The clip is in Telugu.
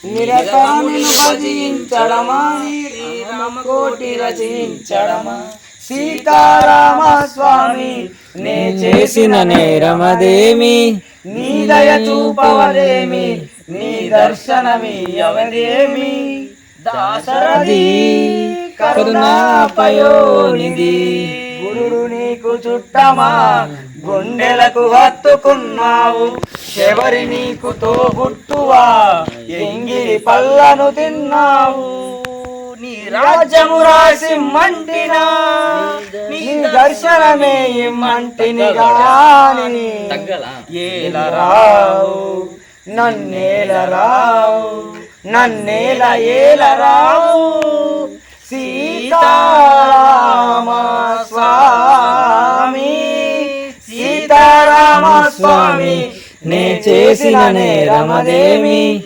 నిరతమును భజించడమా శ్రీరామకోటి రచించడమా సీతారామ స్వామి నే చేసిన నేరమదేమి నీ దయ చూపవదేమి నీ దర్శనమియ్యవదేమి దాసరథి కరుణాపయోనిధి గురుడు నీకు చుట్టమా గుండెలకు హత్తుకున్నావు శబరి నీకు తోబుట్టువా ఎంగిలి పళ్ళను తిన్నావు నీ రాజ్యము రాసి మంటినా నీ దర్శనమే ఇమ్మంటిని గాని ఏలరావు నన్నేలరావు నన్నేల ఏలరావు సీతారామ స్వామి సీతారామ స్వామి నే చేసిన నేరమదేమి